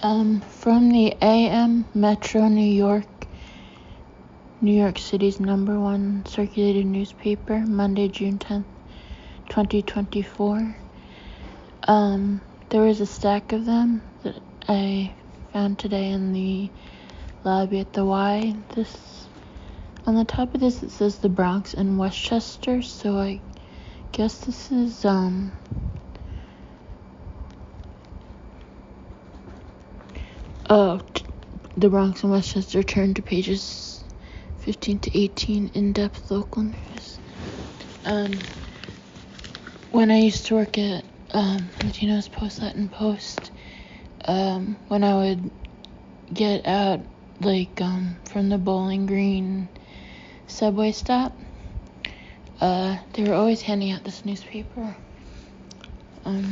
From the AM Metro New York City's #1 circulated newspaper, Monday, June 10th, 2024. There was a stack of them that I found today in the lobby at the Y. On the top of this, it says the Bronx and Westchester, so I guess this is, the Bronx and Westchester. Turn to pages 15 to 18, in-depth local news. When I used to work at Latino's Post Latin Post, when I would get out, from the Bowling Green subway stop, they were always handing out this newspaper. I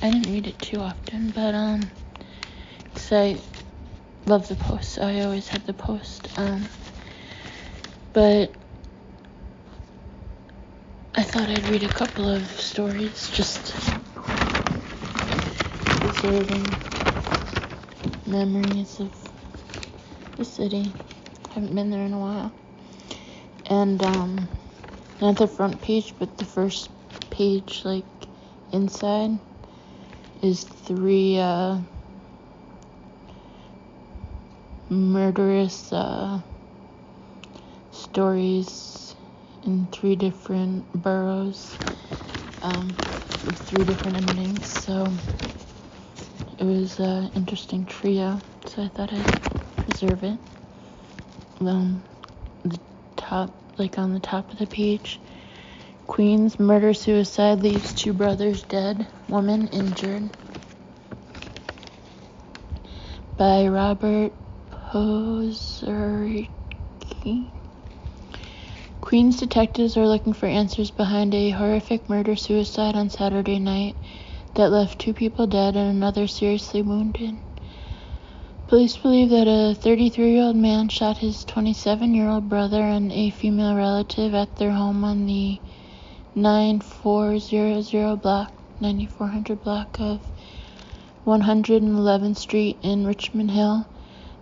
didn't read it too often, but, 'cause I love the Post, so I always had the Post, but I thought I'd read a couple of stories, just preserving memories of the city. Haven't been there in a while. And, not the front page, but the first page, inside, is 3, murderous, stories in 3 different boroughs, with 3 different endings, so it was an interesting trio, so I thought I'd preserve it. The top, on the top of the page, Queens murder-suicide leaves 2 brothers dead, woman injured, by Robert Pozericki. Queens detectives are looking for answers behind a horrific murder-suicide on Saturday night that left 2 people dead and another seriously wounded. Police believe that a 33-year-old man shot his 27-year-old brother and a female relative at their home on the 9400 block of 111th Street in Richmond Hill,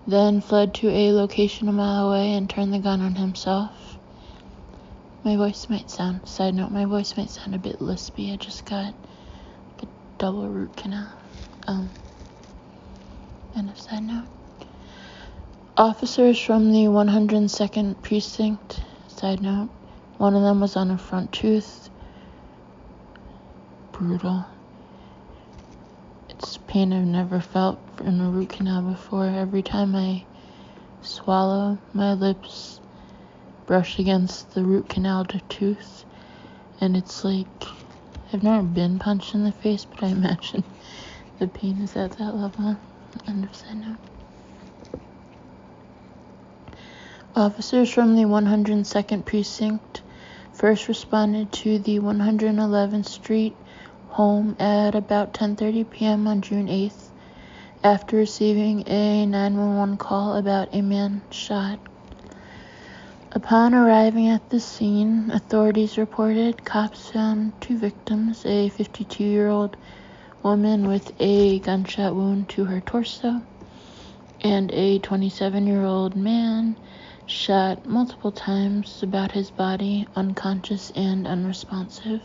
then fled to a location a mile away and turned the gun on himself. Side note, my voice might sound a bit lispy. I just got a double root canal. End of side note. Officers from the 102nd Precinct, side note, one of them was on a front tooth. Brutal. It's pain I've never felt in a root canal before. Every time I swallow, my lips brush against the root canal tooth, and it's I've never been punched in the face, but I imagine the pain is at that level. End of side note. Officers from the 102nd Precinct first responded to the 111th Street home at about 10:30 p.m. on June 8th after receiving a 911 call about a man shot. Upon arriving at the scene, authorities reported cops found 2 victims, a 52-year-old woman with a gunshot wound to her torso and a 27-year-old man shot multiple times about his body, unconscious and unresponsive.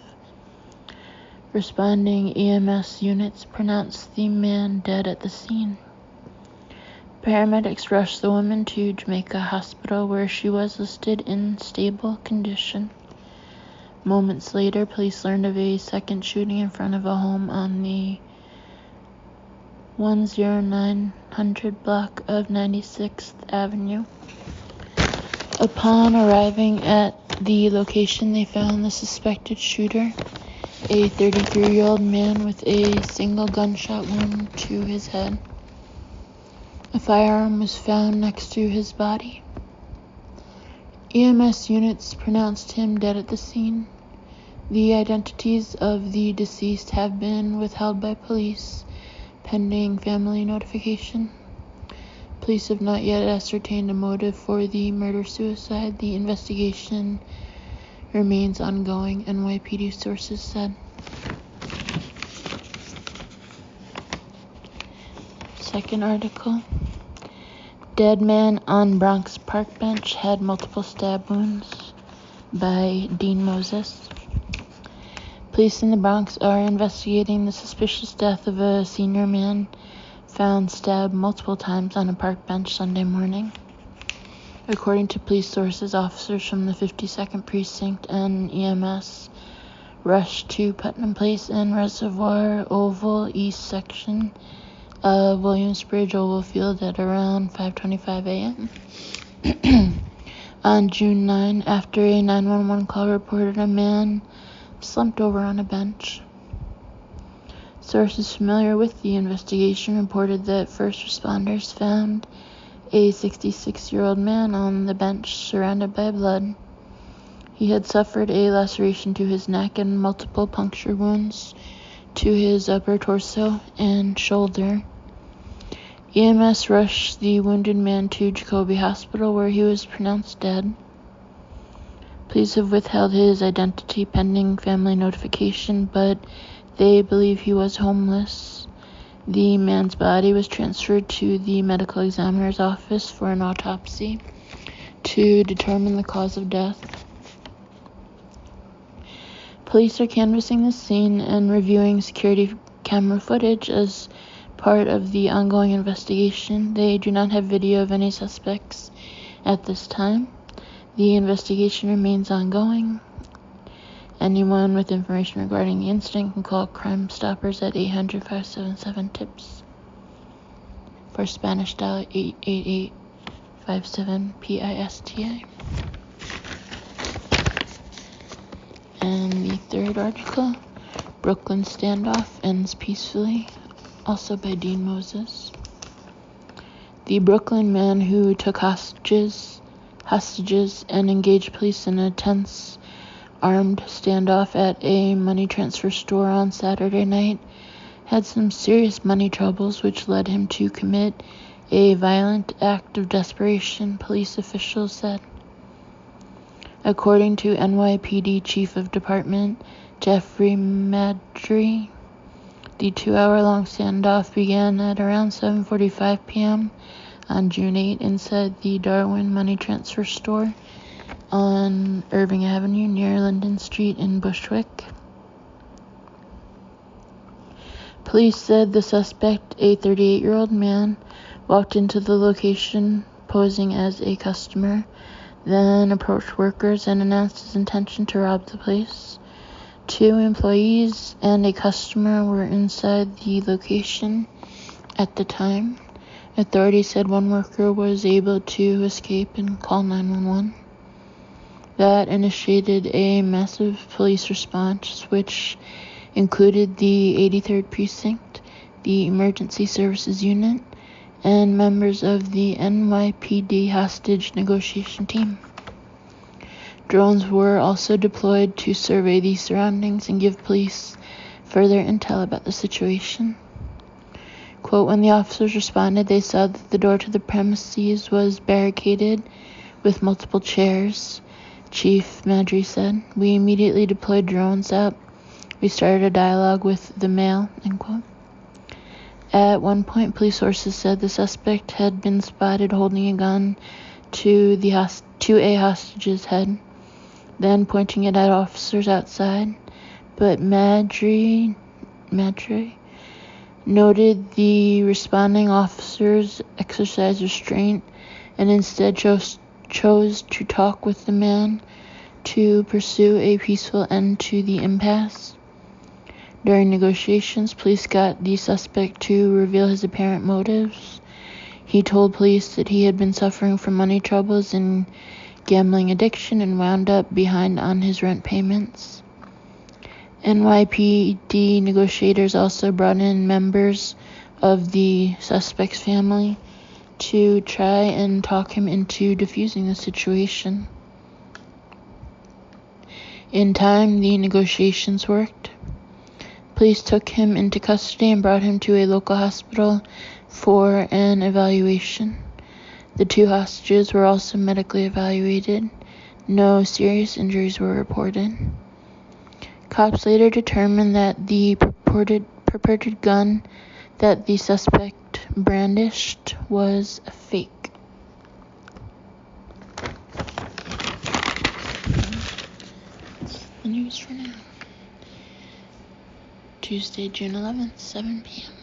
Responding EMS units pronounced the man dead at the scene. Paramedics rushed the woman to Jamaica Hospital, where she was listed in stable condition. Moments later, police learned of a second shooting in front of a home on the 10900 block of 96th Avenue. Upon arriving at the location, they found the suspected shooter, a 33-year-old man with a single gunshot wound to his head. A firearm was found next to his body. EMS units pronounced him dead at the scene. The identities of the deceased have been withheld by police, pending family notification. Police have not yet ascertained a motive for the murder-suicide. The investigation remains ongoing, NYPD sources said. Second article. Dead man on Bronx park bench had multiple stab wounds, by Dean Moses. Police in the Bronx are investigating the suspicious death of a senior man found stabbed multiple times on a park bench Sunday morning. According to police sources, officers from the 52nd Precinct and EMS rushed to Putnam Place and Reservoir Oval East section of Williamsbridge Oval Field at around 5:25 a.m. On June 9, after a 911 call reported a man slumped over on a bench. Sources familiar with the investigation reported that first responders found a 66-year-old man on the bench surrounded by blood. He had suffered a laceration to his neck and multiple puncture wounds to his upper torso and shoulder. EMS rushed the wounded man to Jacobi Hospital, where he was pronounced dead. Police have withheld his identity pending family notification, but they believe he was homeless. The man's body was transferred to the medical examiner's office for an autopsy to determine the cause of death. Police are canvassing the scene and reviewing security camera footage as part of the ongoing investigation. They do not have video of any suspects at this time. The investigation remains ongoing. Anyone with information regarding the incident can call Crime Stoppers at 800-577-TIPS. For Spanish dial 888-57-PISTA. And the third article, Brooklyn standoff ends peacefully, also by Dean Moses. The Brooklyn man who took hostages and engaged police in a tense armed standoff at a money transfer store on Saturday night had some serious money troubles, which led him to commit a violent act of desperation, police officials said. According to NYPD Chief of Department Jeffrey Madry, the 2-hour-long standoff began at around 7:45 p.m. on June 8 inside the Darwin Money Transfer Store on Irving Avenue near Linden Street in Bushwick. Police said the suspect, a 38-year-old man, walked into the location posing as a customer, then approached workers and announced his intention to rob the place. 2 employees and a customer were inside the location at the time. Authorities said one worker was able to escape and call 911. That initiated a massive police response, which included the 83rd Precinct, the Emergency Services Unit, and members of the NYPD hostage negotiation team. Drones were also deployed to survey the surroundings and give police further intel about the situation. Quote, when the officers responded, they saw that the door to the premises was barricaded with multiple chairs, Chief Madry said. We immediately deployed drones up. We started a dialogue with the male, end quote. At one point, police sources said the suspect had been spotted holding a gun to a hostage's head, then pointing it at officers outside. But Madry noted the responding officers exercised restraint and instead chose to talk with the man to pursue a peaceful end to the impasse. During negotiations, police got the suspect to reveal his apparent motives. He told police that he had been suffering from money troubles and gambling addiction and wound up behind on his rent payments. NYPD negotiators also brought in members of the suspect's family to try and talk him into defusing the situation. In time, the negotiations worked. Police took him into custody and brought him to a local hospital for an evaluation. The 2 hostages were also medically evaluated. No serious injuries were reported. Cops later determined that the purported gun that the suspect brandished was fake. That's the news for now. Tuesday, June 11th, 7 p.m.